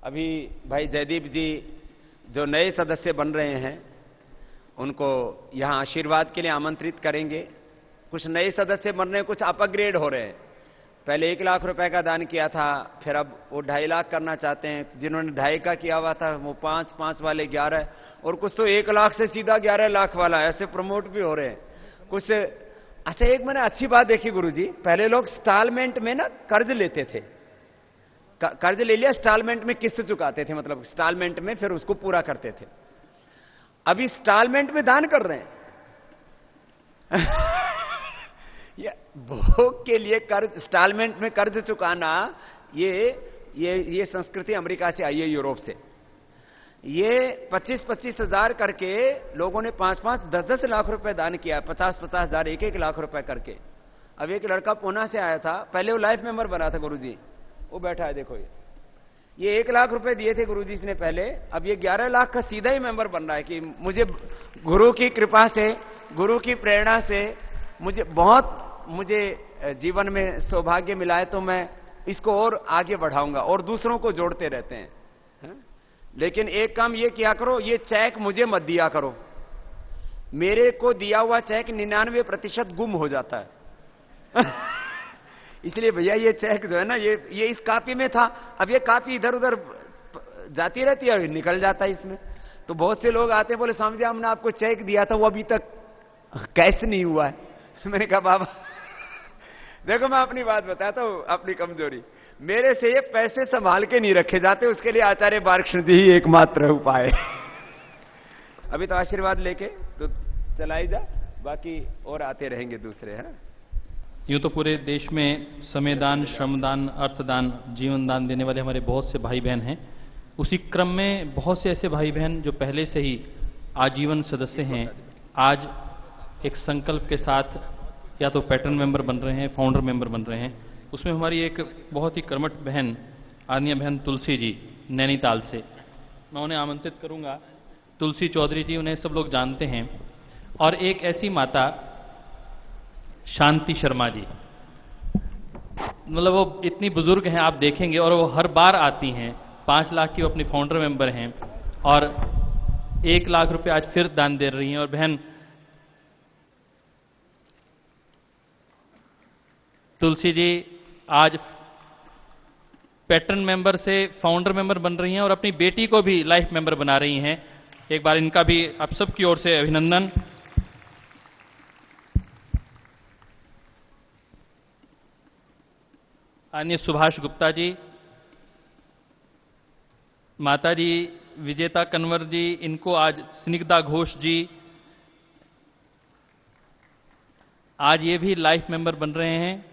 अभी भाई जयदीप जी जो नए सदस्य बन रहे हैं उनको यहां आशीर्वाद के लिए आमंत्रित करेंगे। कुछ नए सदस्य बन रहे हैं, कुछ अपग्रेड हो रहे हैं। पहले 1 लाख रुपए का दान किया था, फिर अब वो 2.5 लाख करना चाहते हैं। जिन्होंने 2.5 का किया हुआ था वो 5 वाले 11, और कुछ तो 1 लाख से सीधा 11 लाख वाला, ऐसे प्रमोट भी हो रहे हैं कुछ। अच्छा, एक मैंने अच्छी बात देखी गुरुजी, पहले लोग इंस्टॉलमेंट में ना कर्ज लेते थे, कर्ज ले लिया, इंस्टॉलमेंट में किस्त चुकाते थे, मतलब इंस्टॉलमेंट में फिर उसको पूरा करते थे। अभी इंस्टॉलमेंट में दान कर रहे हैं। ये भोग के लिए कर्ज, इंस्टॉलमेंट में कर्ज चुकाना, ये संस्कृति अमेरिका से आई है, यूरोप से। ये 25-25 हजार करके लोगों ने 5-5, 10-10 लाख रुपए दान किया, 50-50 हजार, 1-1 लाख रुपए करके। अब एक लड़का पूना से आया था, पहले वो लाइफ मेंबर बना था गुरुजी, वो बैठा है देखो, ये 1 लाख रुपए दिए थे गुरुजी इसने पहले, अब ये 11 लाख का सीधा ही मेंबर बन रहा है कि मुझे गुरु की कृपा से, गुरु की प्रेरणा से मुझे जीवन में सौभाग्य मिला है, तो मैं इसको और आगे बढ़ाऊंगा, और दूसरों को जोड़ते रहते हैं। लेकिन एक काम ये किया करो, ये चेक मुझे मत दिया करो। मेरे को दिया हुआ चेक 99% गुम हो जाता है। इसलिए भैया ये चेक जो है ना, ये इस कापी में था, अब ये कापी इधर उधर जाती रहती है, निकल जाता है इसमें। तो बहुत से लोग आते हैं, बोले स्वामी जी हमने आपको चेक दिया था, वो अभी तक कैश नहीं हुआ है। मैंने कहा बाबा देखो, मैं अपनी बात बताता हूं, अपनी कमजोरी, मेरे से ये पैसे संभाल के नहीं रखे जाते, उसके लिए आचार्य बार्कष्णदेव ही एकमात्र उपाय। अभी तो आशीर्वाद लेके तो चलाई जा, बाकी और आते रहेंगे दूसरे, है। यूं तो पूरे देश में समयदान, श्रमदान, अर्थदान, जीवन दान देने वाले हमारे बहुत से भाई बहन हैं। उसी क्रम में बहुत से ऐसे भाई बहन जो पहले से ही आजीवन सदस्य हैं, आज एक संकल्प के साथ या तो पैटर्न मेंबर बन रहे हैं, फाउंडर मेंबर बन रहे हैं। उसमें हमारी एक बहुत ही कर्मठ बहन, आदरणीय बहन तुलसी जी, नैनीताल से, मैं उन्हें आमंत्रित करूंगा। तुलसी चौधरी जी, उन्हें सब लोग जानते हैं। और एक ऐसी माता शांति शर्मा जी, मतलब वो इतनी बुजुर्ग हैं, आप देखेंगे, और वो हर बार आती हैं। 5 लाख की वो अपनी फाउंडर मेंबर हैं, और 1 लाख रुपए आज फिर दान दे रही हैं। और बहन तुलसी जी आज पैटर्न मेंबर से फाउंडर मेंबर बन रही हैं, और अपनी बेटी को भी लाइफ मेंबर बना रही हैं। एक बार इनका भी आप सबकी ओर से अभिनंदन। अन्य सुभाष गुप्ता जी, माता जी विजेता कन्वर जी, इनको आज स्निग्धा घोष जी, आज ये भी लाइफ मेंबर बन रहे हैं।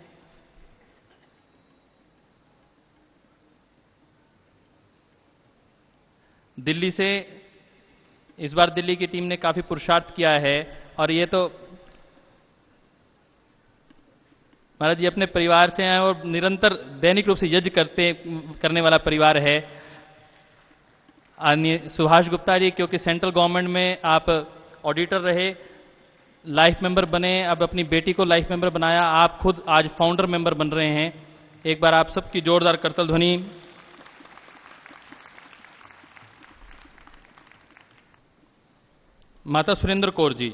दिल्ली से इस बार दिल्ली की टीम ने काफी पुरुषार्थ किया है, और ये तो महाराज जी अपने परिवार से हैं और निरंतर दैनिक रूप से यज्ञ करने वाला परिवार है। सुभाष गुप्ता जी, क्योंकि सेंट्रल गवर्नमेंट में आप ऑडिटर रहे, लाइफ मेंबर बने, अब अपनी बेटी को लाइफ मेंबर बनाया, आप खुद आज फाउंडर मेंबर बन रहे हैं। एक बार आप सबकी जोरदार करतल ध्वनि। माता सुरेंद्र कौर जी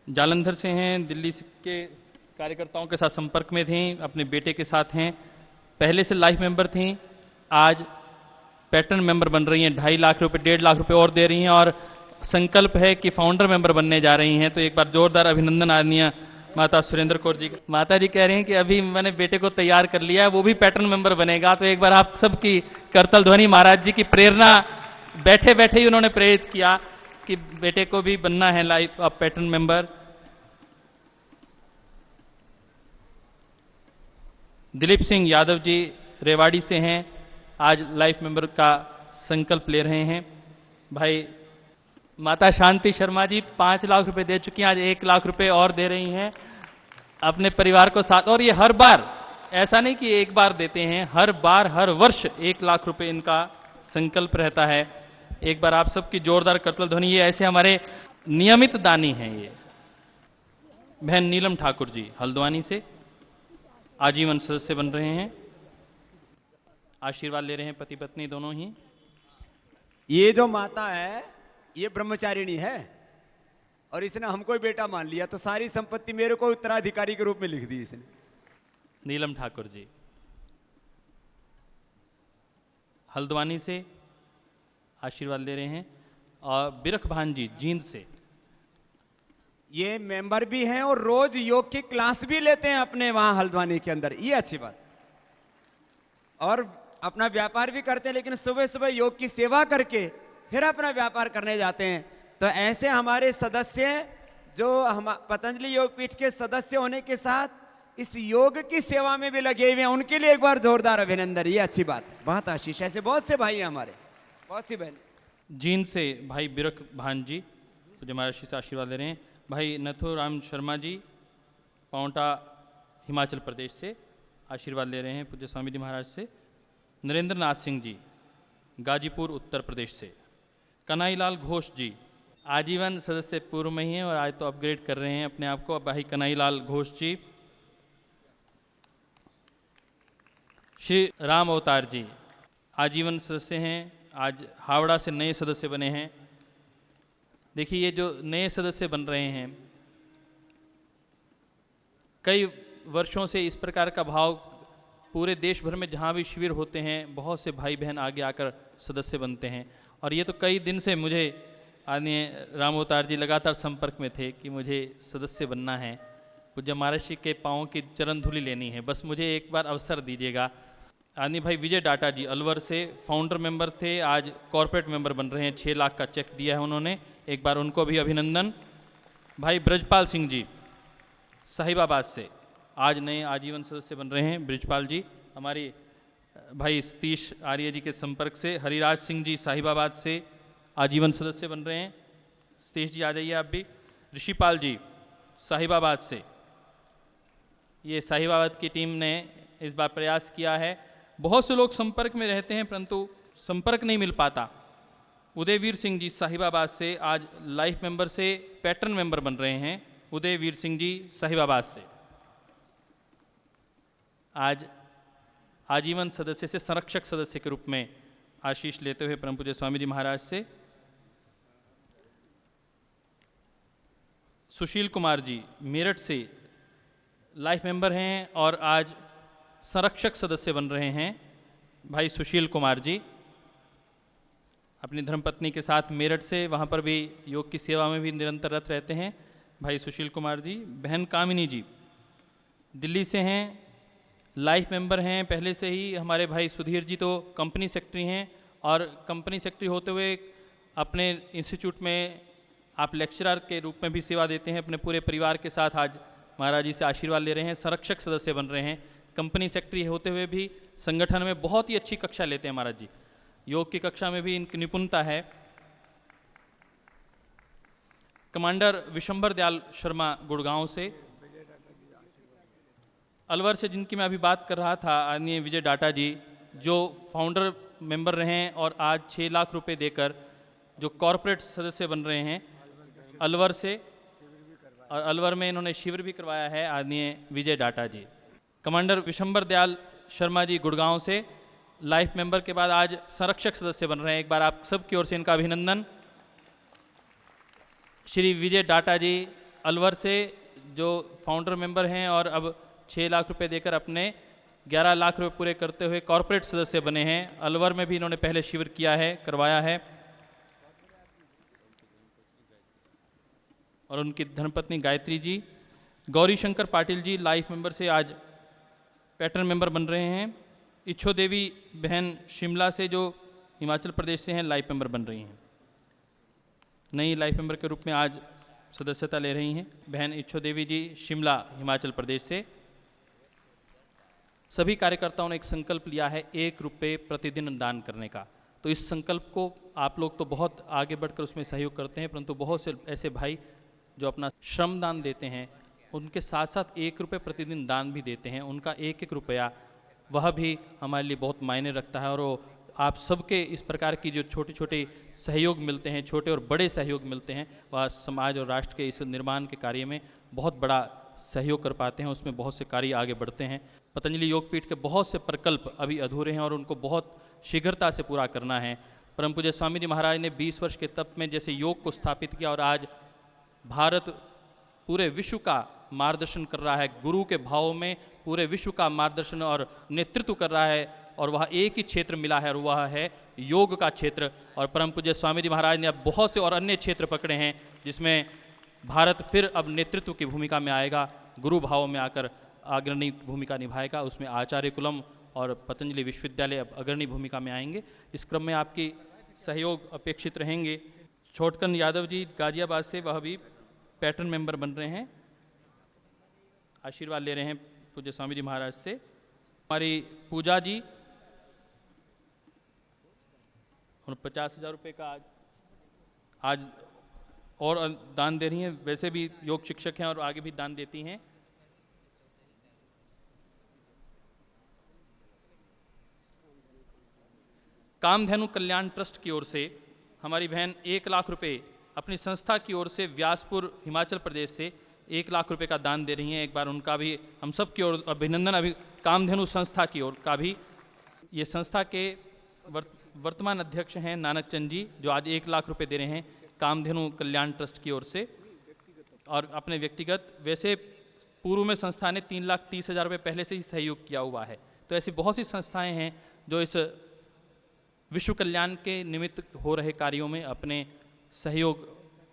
जालंधर से हैं, दिल्ली के कार्यकर्ताओं के साथ संपर्क में थी, अपने बेटे के साथ हैं, पहले से लाइफ मेंबर थी, आज पैटर्न मेंबर बन रही हैं। 2.5 लाख रुपए, 1.5 लाख रुपए और दे रही हैं, और संकल्प है कि फाउंडर मेंबर बनने जा रही हैं। तो एक बार जोरदार अभिनंदन आदरणीय माता सुरेंद्र कौर जी। माता जी कह रही हैं कि अभी मैंने बेटे को तैयार कर लिया है, वो भी पैटर्न मेंबर बनेगा। तो एक बार आप सबकी करतल ध्वनि। महाराज जी की प्रेरणा बैठे बैठे ही उन्होंने प्रेरित किया कि बेटे को भी बनना है life pattern member. Dilip Singh Yadav ji Rewari से हैं, आज लाइफ मेंबर का संकल्प ले रहे हैं। भाई माता शांति शर्मा जी 5 लाख रुपए दे चुकी हैं, आज 1 लाख रुपए और दे रही हैं अपने परिवार को साथ। और ये हर बार, ऐसा नहीं कि एक बार देते हैं, हर बार हर वर्ष 1 लाख रुपए इनका संकल्प रहता है। एक बार आप सबकी जोरदार करतल ध्वनि। ये ऐसे हमारे नियमित दानी हैं। ये बहन नीलम ठाकुर जी हल्द्वानी से आजीवन सदस्य बन रहे हैं। आशीर्वाद ले रहे हैं पति पत्नी दोनों ही। ये जो माता है ये ब्रह्मचारिणी है और इसने हमको ही बेटा मान लिया, तो सारी संपत्ति मेरे को उत्तराधिकारी के रूप में लिख दी इसने। नीलम ठाकुर जी हल्द्वानी से आशीर्वाद ले रहे हैं। और बिरख भान जी जींद से, ये मेंबर भी हैं और रोज योग की क्लास भी लेते हैं अपने वहां हल्द्वानी के अंदर, ये अच्छी बात। और अपना व्यापार भी करते हैं, लेकिन सुबह सुबह योग की सेवा करके फिर अपना व्यापार करने जाते हैं। तो ऐसे हमारे सदस्य जो हम पतंजलि योगपीठ के सदस्य होने के साथ इस योग की सेवा में भी लगे हुए हैं, उनके लिए एक बार जोरदार अभिनंदन। ये अच्छी बात, बहुत आशीष। ऐसे बहुत से भाई हैं हमारे, बहुत सी बहन। जींद से भाई बिरख भान जी पूज्य महाराज से आशीर्वाद ले रहे हैं। भाई नथुराम शर्मा जी पाउंटा हिमाचल प्रदेश से आशीर्वाद ले रहे हैं पूज्य स्वामी जी महाराज से। नरेंद्र नाथ सिंह जी गाजीपुर उत्तर प्रदेश से। कन्हैयालाल घोष जी आजीवन सदस्य पूर्व में ही हैं और आज तो अपग्रेड कर रहे हैं अपने आप को। भाई कन्हैयालाल घोष जी। श्री राम अवतार जी आजीवन सदस्य हैं, आज हावड़ा से नए सदस्य बने हैं। देखिए ये जो नए सदस्य बन रहे हैं, कई वर्षों से इस प्रकार का भाव पूरे देश भर में जहाँ भी शिविर होते हैं बहुत से भाई बहन आगे आकर सदस्य बनते हैं। और ये तो कई दिन से मुझे आदरणीय राम अवतार जी लगातार संपर्क में थे कि मुझे सदस्य बनना है, पूज्य महाराज जी के पाँव की चरण धूलि लेनी है, बस मुझे एक बार अवसर दीजिएगा। आदरणीय भाई विजय डाटा जी अलवर से फाउंडर मेंबर थे, आज कॉर्पोरेट मेंबर बन रहे हैं। 6 लाख का चेक दिया है उन्होंने, एक बार उनको भी अभिनंदन। भाई ब्रजपाल सिंह जी साहिबाबाद से आज नए आजीवन सदस्य बन रहे हैं। ब्रजपाल जी हमारी भाई सतीश आर्य जी के संपर्क से। हरिराज सिंह जी साहिबाबाद से आजीवन सदस्य बन रहे हैं। सतीश जी आ जाइए आप भी। ऋषिपाल जी साहिबाबाद से, ये साहिबाबाद की टीम ने इस बार प्रयास किया है। बहुत से लोग संपर्क में रहते हैं परंतु संपर्क नहीं मिल पाता। उदयवीर सिंह जी साहिबाबाद से आज लाइफ मेंबर से पैटर्न मेंबर बन रहे हैं। उदयवीर सिंह जी साहिबाबाद से आज आजीवन सदस्य से संरक्षक सदस्य के रूप में आशीष लेते हुए परम पूज्य स्वामी जी महाराज से। सुशील कुमार जी मेरठ से लाइफ मेंबर हैं और आज संरक्षक सदस्य बन रहे हैं। भाई सुशील कुमार जी अपनी धर्मपत्नी के साथ मेरठ से, वहाँ पर भी योग की सेवा में भी निरंतर रत रहते हैं भाई सुशील कुमार जी। बहन कामिनी जी दिल्ली से हैं, लाइफ मेंबर हैं पहले से ही। हमारे भाई सुधीर जी तो कंपनी सेक्रेटरी हैं और कंपनी सेक्रेटरी होते हुए अपने इंस्टीट्यूट में आप लेक्चरर के रूप में भी सेवा देते हैं अपने पूरे परिवार के साथ। आज महाराज जी से आशीर्वाद ले रहे हैं, संरक्षक सदस्य बन रहे हैं। कंपनी सेक्रेटरी होते हुए भी संगठन में बहुत ही अच्छी कक्षा लेते हैं महाराज जी, योग की कक्षा में भी इनकी निपुणता है। कमांडर विशंबर दयाल शर्मा गुड़गांव से। अलवर से जिनकी मैं अभी बात कर रहा था आदरणीय विजय डाटा जी, जो फाउंडर मेंबर रहे हैं और आज 6 लाख रुपए देकर जो कॉरपोरेट सदस्य बन रहे हैं अलवर से। और अलवर में इन्होंने शिविर भी करवाया है आदरणीय विजय डाटा जी। कमांडर विशंबर दयाल शर्मा जी गुड़गांव से लाइफ मेंबर के बाद आज संरक्षक सदस्य बन रहे हैं। एक बार आप सबकी ओर से इनका अभिनंदन। श्री विजय डाटा जी अलवर से जो फाउंडर मेंबर हैं और अब 6 लाख रुपए देकर अपने 11 लाख रुपए पूरे करते हुए कॉरपोरेट सदस्य बने हैं। अलवर में भी इन्होंने पहले शिविर किया है, करवाया है। और उनकी धर्मपत्नी गायत्री जी। गौरी शंकर पाटिल जी लाइफ मेंबर से आज पैटर्न मेंबर बन रहे हैं। इच्छो देवी बहन शिमला से जो हिमाचल प्रदेश से हैं लाइफ मेंबर बन रही हैं, नई लाइफ मेंबर के रूप में आज सदस्यता ले रही हैं। बहन इच्छो देवी जी शिमला हिमाचल प्रदेश से। सभी कार्यकर्ताओं ने एक संकल्प लिया है 1 रुपये प्रतिदिन दान करने का। तो इस संकल्प को आप लोग तो बहुत आगे बढ़कर उसमें सहयोग करते हैं, परंतु बहुत से ऐसे भाई जो अपना श्रम दान देते हैं उनके साथ साथ 1 रुपये प्रतिदिन दान भी देते हैं। उनका 1-1 रुपया वह भी हमारे लिए बहुत मायने रखता है। और वो आप सबके इस प्रकार की जो छोटे छोटे सहयोग मिलते हैं, छोटे और बड़े सहयोग मिलते हैं, वह समाज और राष्ट्र के इस निर्माण के कार्य में बहुत बड़ा सहयोग कर पाते हैं, उसमें बहुत से कार्य आगे बढ़ते हैं। पतंजलि योगपीठ के बहुत से प्रकल्प अभी अधूरे हैं और उनको बहुत शीघ्रता से पूरा करना है। परम पूज्य स्वामी जी महाराज ने 20 वर्ष के तप में जैसे योग को स्थापित किया और आज भारत पूरे विश्व का मार्गदर्शन कर रहा है, गुरु के भाव में पूरे विश्व का मार्गदर्शन और नेतृत्व कर रहा है, और वह एक ही क्षेत्र मिला है और वह है योग का क्षेत्र। और परम पूज्य स्वामी जी महाराज ने अब बहुत से और अन्य क्षेत्र पकड़े हैं जिसमें भारत फिर अब नेतृत्व की भूमिका में आएगा, गुरु भाव में आकर अग्रणी भूमिका निभाएगा। उसमें आचार्य कुलम और पतंजलि विश्वविद्यालय अब अग्रणी भूमिका में आएंगे। इस क्रम में आपकी सहयोग अपेक्षित रहेंगे। छोटकन यादव जी गाजियाबाद से, वह भी पैटर्न मेंबर बन रहे हैं, आशीर्वाद ले रहे हैं पूज्य स्वामी जी महाराज से। हमारी पूजा जी 50,000 रुपये का आज और दान दे रही हैं, वैसे भी योग शिक्षक हैं और आगे भी दान देती हैं। कामधेनु कल्याण ट्रस्ट की ओर से हमारी बहन 1 लाख रुपए अपनी संस्था की ओर से व्यासपुर हिमाचल प्रदेश से 1 लाख रुपए का दान दे रही हैं। एक बार उनका भी हम सब की ओर अभिनंदन। अभी कामधेनु संस्था की ओर का भी, ये संस्था के वर्तमान अध्यक्ष हैं नानक चंद जी, जो आज 1 लाख रुपए दे रहे हैं कामधेनु कल्याण ट्रस्ट की ओर से। और अपने व्यक्तिगत, वैसे पूर्व में संस्था ने 3,30,000 रुपये पहले से ही सहयोग किया हुआ है। तो ऐसी बहुत सी संस्थाएं हैं जो इस विश्व कल्याण के निमित्त हो रहे कार्यों में अपने सहयोग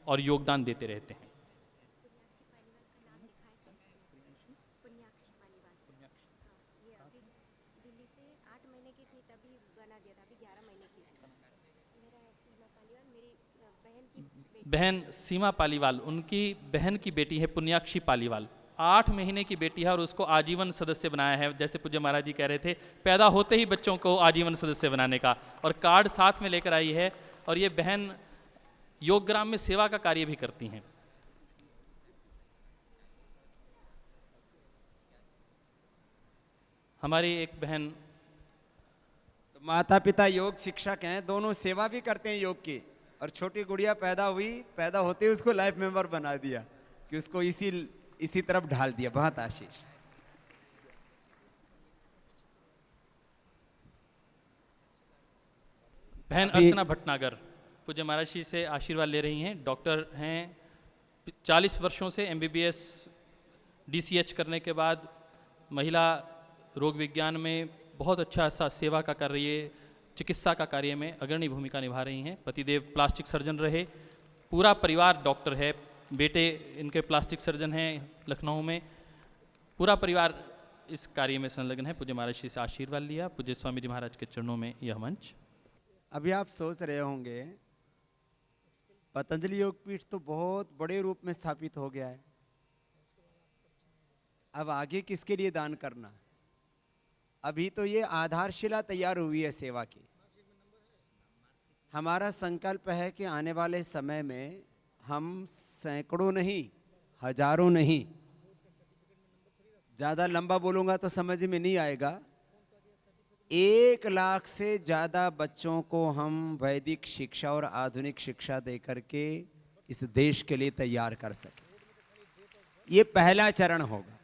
और योगदान देते रहते हैं। बहन सीमा पालीवाल, उनकी बहन की बेटी है पुण्याक्षी पालीवाल, 8 महीने की बेटी है और उसको आजीवन सदस्य बनाया है। जैसे पूज्य महाराज जी कह रहे थे, पैदा होते ही बच्चों को आजीवन सदस्य बनाने का, और कार्ड साथ में लेकर आई है। और ये बहन योगग्राम में सेवा का कार्य भी करती हैं। हमारी एक बहन, तो माता पिता योग शिक्षक हैं, दोनों सेवा भी करते हैं योग की। और छोटी गुड़िया पैदा हुई, पैदा होते ही उसको लाइफ मेंबर बना दिया कि उसको इसी तरफ ढाल दिया। बहुत आशीष। बहन अर्चना भटनागर पूज्य महाराज जी से आशीर्वाद ले रही हैं। डॉक्टर हैं, 40 वर्षों से MBBS DCH करने के बाद महिला रोग विज्ञान में बहुत अच्छा सा सेवा का कर रही है, चिकित्सा का कार्य में अग्रणी भूमिका निभा रही हैं। पतिदेव प्लास्टिक सर्जन रहे, पूरा परिवार डॉक्टर है, बेटे इनके प्लास्टिक सर्जन हैं लखनऊ में, पूरा परिवार इस कार्य में संलग्न है। पूज्य महाराज जी से आशीर्वाद लिया। पूज्य स्वामी जी महाराज के चरणों में यह मंच। अभी आप सोच रहे होंगे पतंजलि योगपीठ तो बहुत बड़े रूप में स्थापित हो गया है, अब आगे किसके लिए दान करना? अभी तो ये आधारशिला तैयार हुई है सेवा की। हमारा संकल्प है कि आने वाले समय में हम सैकड़ों नहीं, हजारों नहीं, ज़्यादा लंबा बोलूँगा तो समझ में नहीं आएगा, 1 लाख से ज़्यादा बच्चों को हम वैदिक शिक्षा और आधुनिक शिक्षा दे करके इस देश के लिए तैयार कर सकें। ये पहला चरण होगा।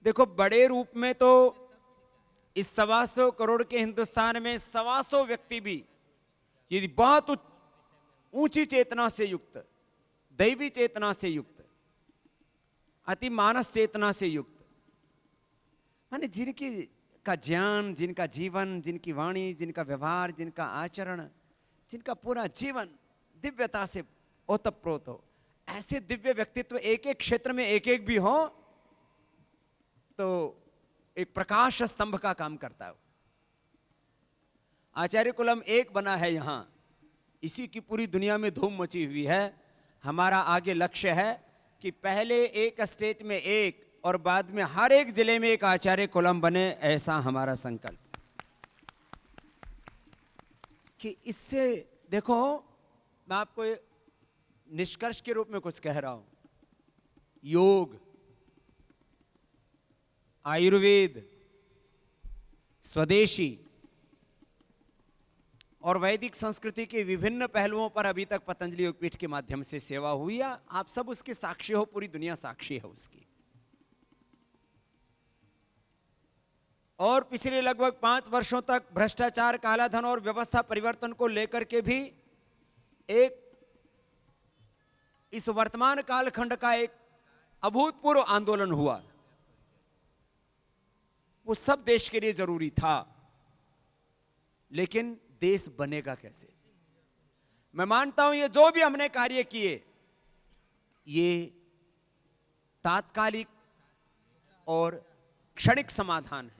देखो, बड़े रूप में तो इस 125 करोड़ के हिंदुस्तान में 125 व्यक्ति भी यदि बहुत ऊंची चेतना से युक्त, दैवी चेतना से युक्त, अति मानस चेतना से युक्त, माने जिनकी का ज्ञान, जिनका जीवन, जिनकी वाणी, जिनका व्यवहार, जिनका आचरण, जिनका पूरा जीवन दिव्यता से ओतप्रोत हो, ऐसे दिव्य व्यक्तित्व एक एक क्षेत्र में एक एक भी हो तो एक प्रकाश स्तंभ का काम करता है। आचार्य कुलम एक बना है यहां, इसी की पूरी दुनिया में धूम मची हुई है। हमारा आगे लक्ष्य है कि पहले एक स्टेट में एक और बाद में हर एक जिले में एक आचार्य कुलम बने, ऐसा हमारा संकल्प। कि इससे देखो, मैं आपको निष्कर्ष के रूप में कुछ कह रहा हूं। योग, आयुर्वेद, स्वदेशी, और वैदिक संस्कृति के विभिन्न पहलुओं पर अभी तक पतंजलि योगपीठ के माध्यम से सेवा हुई है। आप सब उसके साक्षी हो, पूरी दुनिया साक्षी है उसकी। और पिछले लगभग 5 वर्षों तक भ्रष्टाचार, कालाधन और व्यवस्था परिवर्तन को लेकर के भी एक इस वर्तमान कालखंड का एक अभूतपूर्व आंदोलन हुआ। वो सब देश के लिए जरूरी था, लेकिन देश बनेगा कैसे? मैं मानता हूं ये जो भी हमने कार्य किए ये तात्कालिक और क्षणिक समाधान है।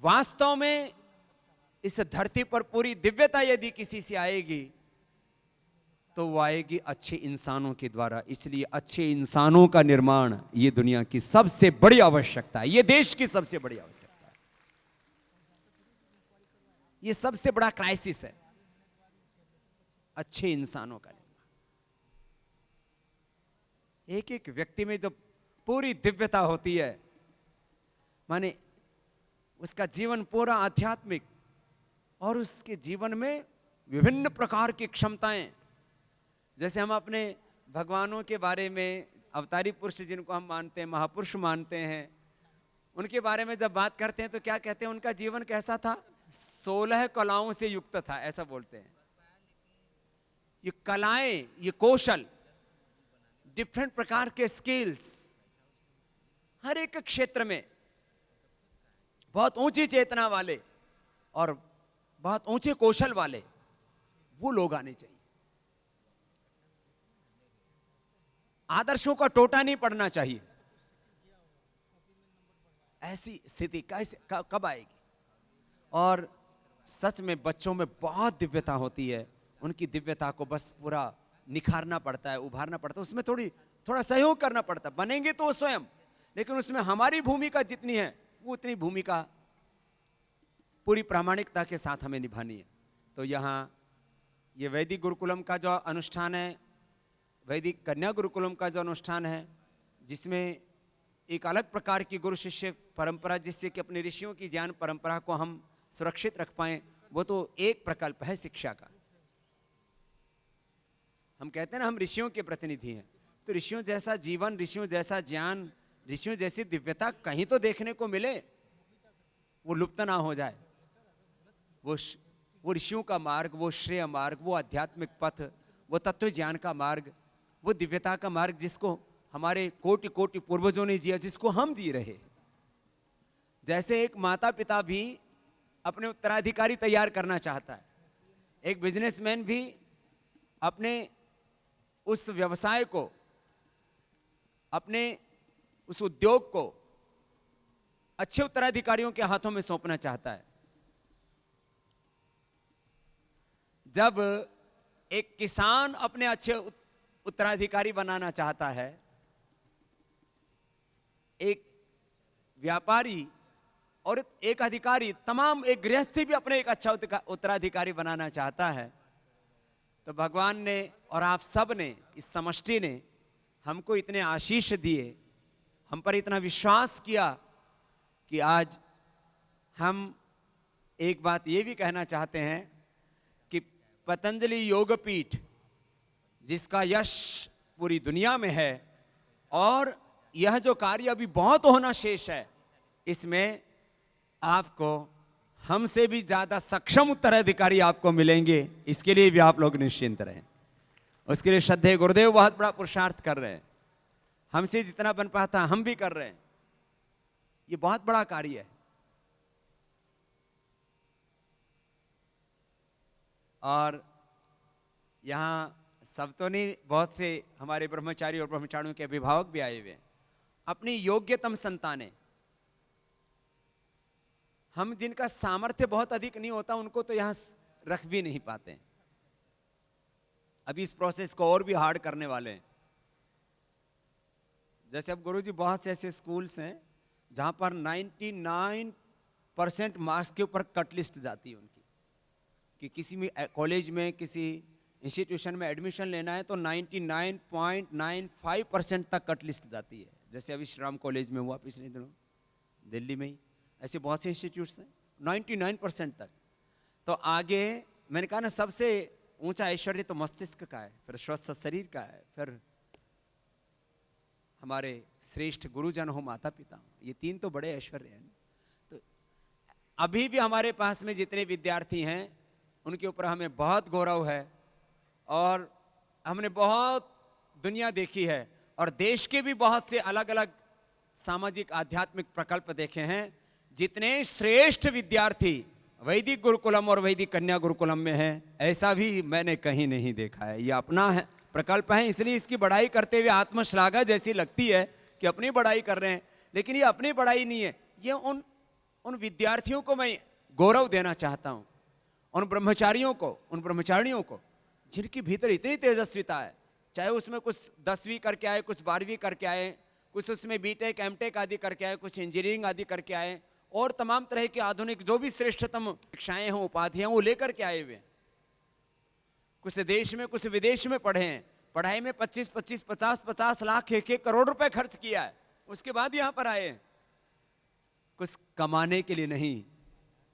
वास्तव में इस धरती पर पूरी दिव्यता यदि किसी से आएगी तो वो आएगी अच्छे इंसानों के द्वारा। इसलिए अच्छे इंसानों का निर्माण ये दुनिया की सबसे बड़ी आवश्यकता है, ये देश की सबसे बड़ी आवश्यकता है, ये सबसे बड़ा क्राइसिस है, अच्छे इंसानों का निर्माण। एक एक व्यक्ति में जब पूरी दिव्यता होती है, माने उसका जीवन पूरा आध्यात्मिक और उसके जीवन में विभिन्न प्रकार की क्षमताएं, जैसे हम अपने भगवानों के बारे में, अवतारी पुरुष जिनको हम मानते हैं, महापुरुष मानते हैं, उनके बारे में जब बात करते हैं तो क्या कहते हैं? उनका जीवन कैसा था? 16 कलाओं से युक्त था, ऐसा बोलते हैं। ये कलाएं, ये कौशल, डिफरेंट प्रकार के स्किल्स, हर एक क्षेत्र में बहुत ऊंची चेतना वाले और बहुत ऊंचे कौशल वाले वो लोग आने चाहिए। आदर्शों का टोटा नहीं पड़ना चाहिए। ऐसी स्थिति कैसे कब आएगी? और सच में बच्चों में बहुत दिव्यता होती है, उनकी दिव्यता को बस पूरा निखारना पड़ता है, उभारना पड़ता है, उसमें थोड़ा सहयोग करना पड़ता है। बनेंगे तो वो स्वयं, लेकिन उसमें हमारी भूमिका जितनी है वो उतनी भूमिका पूरी प्रामाणिकता के साथ हमें निभानी है। तो यहाँ ये वैदिक गुरुकुलम का जो अनुष्ठान है, वैदिक कन्या गुरुकुलम का जो अनुष्ठान है, जिसमें एक अलग प्रकार की गुरु शिष्य परंपरा, जिससे कि अपने ऋषियों की ज्ञान परंपरा को हम सुरक्षित रख पाएं, वो तो एक प्रकल्प है शिक्षा का। हम कहते हैं ना, हम ऋषियों के प्रतिनिधि हैं, तो ऋषियों जैसा जीवन, ऋषियों जैसा ज्ञान, ऋषियों जैसी दिव्यता कहीं तो देखने को मिले, वो लुप्त ना हो जाए। वो ऋषियों का मार्ग, वो श्रेय मार्ग, वो आध्यात्मिक पथ, वो तत्व ज्ञान का मार्ग, वो दिव्यता का मार्ग जिसको हमारे कोटि कोटि पूर्वजों ने जिया, जिसको हम जी रहे। जैसे एक माता पिता भी अपने उत्तराधिकारी तैयार करना चाहता है, एक बिजनेसमैन भी अपने उस व्यवसाय को, अपने उस उद्योग को अच्छे उत्तराधिकारियों के हाथों में सौंपना चाहता है। जब एक किसान अपने अच्छे उत्तराधिकारी बनाना चाहता है, एक व्यापारी और एक अधिकारी, तमाम एक गृहस्थी भी अपने एक अच्छा उत्तराधिकारी बनाना चाहता है, तो भगवान ने और आप सब ने, इस समष्टि ने हमको इतने आशीष दिए, हम पर इतना विश्वास किया कि आज हम एक बात ये भी कहना चाहते हैं कि पतंजलि योगपीठ, जिसका यश पूरी दुनिया में है, और यह जो कार्य अभी बहुत होना शेष है, इसमें आपको हमसे भी ज्यादा सक्षम उत्तराधिकारी आपको मिलेंगे। इसके लिए भी आप लोग निश्चिंत रहें। उसके लिए श्रद्धेय गुरुदेव बहुत बड़ा पुरुषार्थ कर रहे हैं, हमसे जितना बन पाता हम भी कर रहे हैं। ये बहुत बड़ा कार्य है। और यहां सब तो नहीं, बहुत से हमारे ब्रह्मचारी और ब्रह्मचारियों के अभिभावक भी आए हुए हैं। अपनी योग्यतम संतानें, हम जिनका सामर्थ्य बहुत अधिक नहीं होता उनको तो यहां रख भी नहीं पाते हैं। अभी इस प्रोसेस को और भी हार्ड करने वाले हैं। जैसे अब गुरुजी, बहुत से ऐसे स्कूल्स हैं जहां पर 99% मार्क्स के ऊपर कट लिस्ट जाती है उनकी, कि किसी भी कॉलेज में, किसी इंस्टीट्यूशन में एडमिशन लेना है तो 99.95% तक कट लिस्ट जाती है। जैसे अभी श्री राम कॉलेज में हुआ पिछले दिनों दिल्ली में ही, ऐसे बहुत से इंस्टीट्यूट्स हैं 99% तक। तो आगे मैंने कहा ना, सबसे ऊंचा ऐश्वर्य तो मस्तिष्क का है, फिर स्वस्थ शरीर का है, फिर हमारे श्रेष्ठ गुरुजन हो, माता पिता हो, ये 3 तो बड़े ऐश्वर्य हैं। तो अभी भी हमारे पास में जितने विद्यार्थी हैं उनके ऊपर हमें बहुत गौरव है, और हमने बहुत दुनिया देखी है और देश के भी बहुत से अलग अलग सामाजिक आध्यात्मिक प्रकल्प देखे हैं। जितने श्रेष्ठ विद्यार्थी वैदिक गुरुकुलम और वैदिक कन्या गुरुकुलम में हैं, ऐसा भी मैंने कहीं नहीं देखा है। ये अपना है प्रकल्प है, इसलिए इसकी बड़ाई करते हुए आत्मश्लाघा जैसी लगती है कि अपनी बड़ाई कर रहे हैं, लेकिन ये अपनी बड़ाई नहीं है। ये उन विद्यार्थियों को मैं गौरव देना चाहता हूं, उन ब्रह्मचारियों को, उन ब्रह्मचारियों को जिनके भीतर इतनी तेजस्विता है, चाहे उसमें कुछ 10वीं करके आए, कुछ 12वीं करके आए, कुछ उसमें बीटेक एमटेक आदि करके आए, कुछ इंजीनियरिंग आदि करके आए, और तमाम तरह की आधुनिक जो भी श्रेष्ठतम शिक्षाएं हों, उपाधियां, वो लेकर के आए हुए हैं। कुछ देश में कुछ विदेश में पढ़े हैं, पढ़ाई में 25-25, 50-50 लाख, 1-1 करोड़ रुपए खर्च किया है, उसके बाद यहां पर आए हैं। कुछ कमाने के लिए नहीं,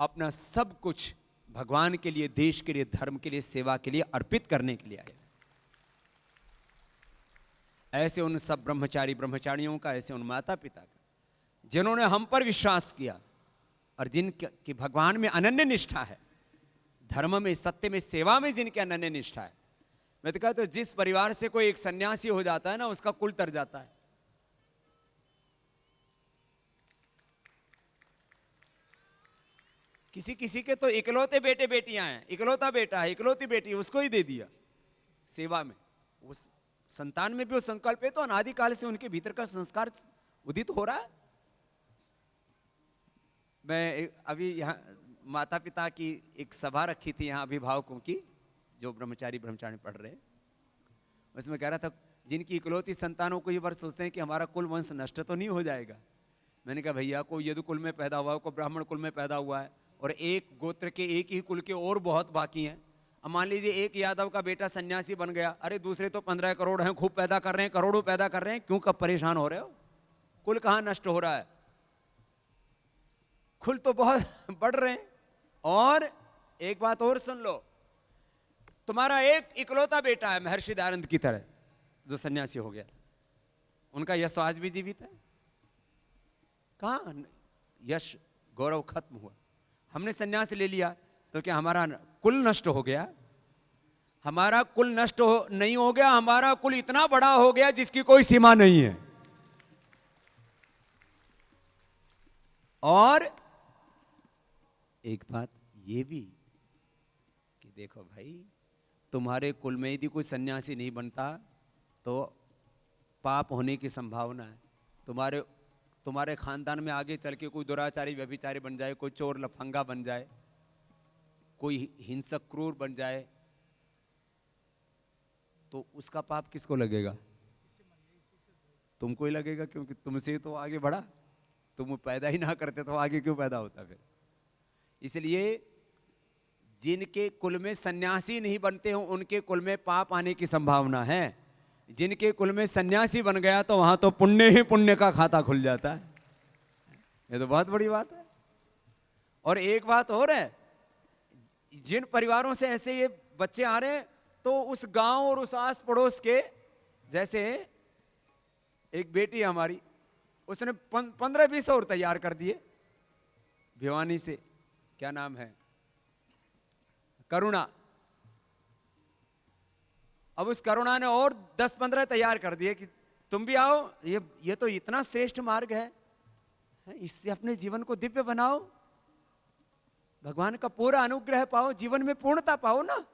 अपना सब कुछ भगवान के लिए, देश के लिए, धर्म के लिए, सेवा के लिए अर्पित करने के लिए आए। ऐसे उन सब ब्रह्मचारी ब्रह्मचारियों का, ऐसे उन माता पिता का जिन्होंने हम पर विश्वास किया और जिनकी भगवान में अनन्य निष्ठा है, धर्म में, सत्य में, सेवा में जिनकी अनन्य निष्ठा है। मैं तो कहता हूं, जिस परिवार से कोई एक सन्यासी हो जाता है ना, उसका कुल तर जाता है। किसी किसी के तो इकलौते बेटे बेटियां हैं, इकलौता बेटा है, इकलौती बेटी, उसको ही दे दिया सेवा में। उस संतान में भी वो संकल्प है, तो अनादिकाल से उनके भीतर का संस्कार उदित हो रहा है। मैं अभी यहाँ माता पिता की एक सभा रखी थी यहाँ अभिभावकों की, जो ब्रह्मचारी ब्रह्मचारी पढ़ रहे हैं, उसमें कह रहा था जिनकी इकलौती संतानों को ये बार सोचते हैं कि हमारा कुल वंश नष्ट तो नहीं हो जाएगा। मैंने कहा भैया, कोई यदु कुल में पैदा हुआ है, कोई ब्राह्मण कुल में पैदा हुआ है, और एक गोत्र के, एक ही कुल के और बहुत बाकी हैं। अब मान लीजिए एक यादव का बेटा सन्यासी बन गया, अरे दूसरे तो 15 करोड़ हैं, खूब पैदा कर रहे हैं, करोड़ों पैदा कर रहे हैं, क्यों कब परेशान हो रहे हो? कुल कहां नष्ट हो रहा है, कुल तो बहुत बढ़ रहे हैं। और एक बात और सुन लो, तुम्हारा एक इकलौता बेटा है महर्षि दयानंद की तरह, जो सन्यासी हो गया, उनका यश आज भी जीवित है। कहां यश गौरव खत्म हुआ? हमने सन्यास ले लिया तो क्या हमारा कुल नष्ट हो गया? हमारा कुल नष्ट नहीं हो गया, हमारा कुल इतना बड़ा हो गया जिसकी कोई सीमा नहीं है। और एक बात ये भी कि देखो भाई, तुम्हारे कुल में यदि कोई सन्यासी नहीं बनता तो पाप होने की संभावना है। तुम्हारे खानदान में आगे चल के कोई दुराचारी व्यभिचारी बन जाए, कोई चोर लफंगा बन जाए, कोई हिंसक क्रूर बन जाए, तो उसका पाप किसको लगेगा? तुमको ही लगेगा, क्योंकि तुमसे तो आगे बढ़ा। तुम पैदा ही ना करते तो आगे क्यों पैदा होता फिर? इसलिए जिनके कुल में सन्यासी नहीं बनते हो, उनके कुल में पाप आने की संभावना है। जिनके कुल में सन्यासी बन गया तो वहां तो पुण्य ही पुण्य का खाता खुल जाता है। ये तो बहुत बड़ी बात है। और एक बात और है, जिन परिवारों से ऐसे ये बच्चे आ रहे हैं, तो उस गांव और उस आस पड़ोस के, जैसे एक बेटी हमारी, उसने 15-20 और तैयार कर दिए भिवानी से, क्या नाम है, करुणा। अब उस करुणा ने और 10-15 तैयार कर दिए कि तुम भी आओ, ये तो इतना श्रेष्ठ मार्ग है, इससे अपने जीवन को दिव्य बनाओ, भगवान का पूरा अनुग्रह पाओ, जीवन में पूर्णता पाओ ना।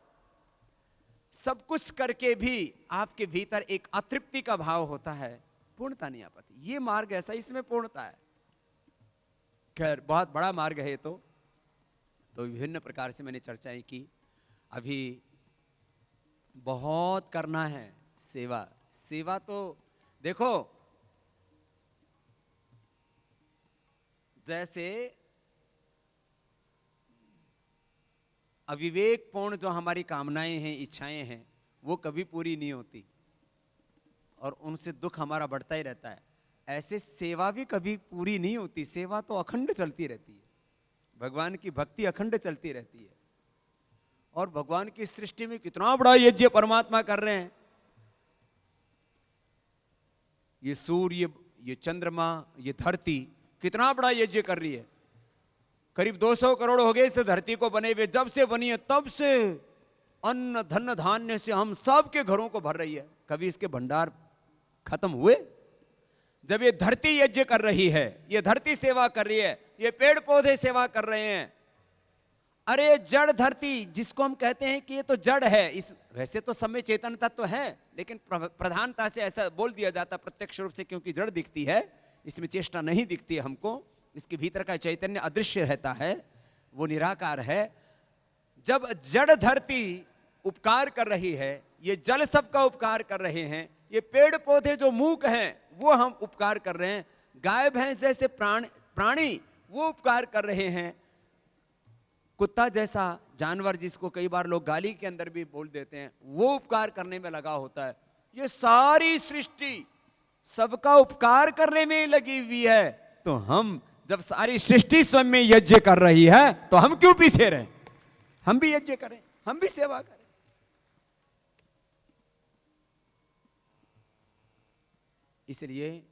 सब कुछ करके भी आपके भीतर एक अतृप्ति का भाव होता है, पूर्णता नहीं आ पाती। ये मार्ग ऐसा, इसमें पूर्णता है। खैर बहुत बड़ा मार्ग है ये तो विभिन्न प्रकार से मैंने चर्चाएं की। अभी बहुत करना है सेवा तो देखो, जैसे अविवेकपूर्ण जो हमारी कामनाएं हैं, इच्छाएं हैं, वो कभी पूरी नहीं होती और उनसे दुख हमारा बढ़ता ही रहता है। ऐसे सेवा भी कभी पूरी नहीं होती, सेवा तो अखंड चलती रहती है, भगवान की भक्ति अखंड चलती रहती है। और भगवान की सृष्टि में कितना बड़ा यज्ञ परमात्मा कर रहे हैं। ये सूर्य, ये चंद्रमा, ये धरती कितना बड़ा यज्ञ कर रही है। करीब 200 करोड़ हो गए इस धरती को बने हुए, जब से बनी है तब से अन्न धन धान्य से हम सब के घरों को भर रही है। कभी इसके भंडार खत्म हुए? जब ये धरती यज्ञ कर रही है, ये धरती सेवा कर रही है, ये पेड़ पौधे सेवा कर रहे हैं। अरे जड़ धरती जिसको हम कहते हैं कि ये तो जड़ है, इस वैसे तो सब में चेतन तत्व तो है, लेकिन प्रधानता से ऐसा बोल दिया जाता प्रत्यक्ष रूप से, क्योंकि जड़ दिखती है, इसमें चेष्टा नहीं दिखती है हमको, इसके भीतर का चैतन्य अदृश्य रहता है, वो निराकार है। जब जड़ धरती उपकार कर रही है, ये जल सबका उपकार कर रहे हैं, ये पेड़ पौधे जो मूक हैं वो हम उपकार कर रहे हैं, गाय भैंस जैसे प्राणी वो उपकार कर रहे हैं, कुत्ता जैसा जानवर जिसको कई बार लोग गाली के अंदर भी बोल देते हैं, वो उपकार करने में लगा होता है। ये सारी सृष्टि सबका उपकार करने में लगी हुई है, तो हम जब सारी सृष्टि स्वयं में यज्ञ कर रही है तो हम क्यों पीछे रहे? हम भी यज्ञ करें, हम भी सेवा करें। इसलिए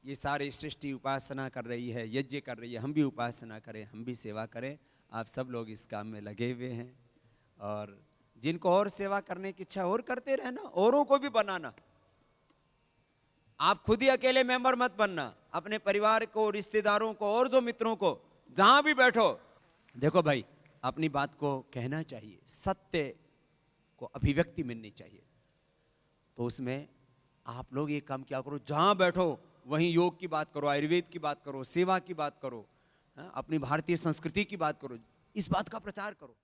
ये सारी सृष्टि उपासना कर रही है, यज्ञ कर रही है, हम भी उपासना करें, हम भी सेवा करें। आप सब लोग इस काम में लगे हुए हैं, और जिनको और सेवा करने की इच्छा और करते रहना, औरों को भी बनाना। आप खुद ही अकेले मेंबर मत बनना, अपने परिवार को, रिश्तेदारों को और जो मित्रों को, जहां भी बैठो, देखो भाई अपनी बात को कहना चाहिए, सत्य को अभिव्यक्ति मिलनी चाहिए। तो उसमें आप लोग ये काम क्या करो, जहां बैठो वहीं योग की बात करो, आयुर्वेद की बात करो, सेवा की बात करो, अपनी भारतीय संस्कृति की बात करो, इस बात का प्रचार करो।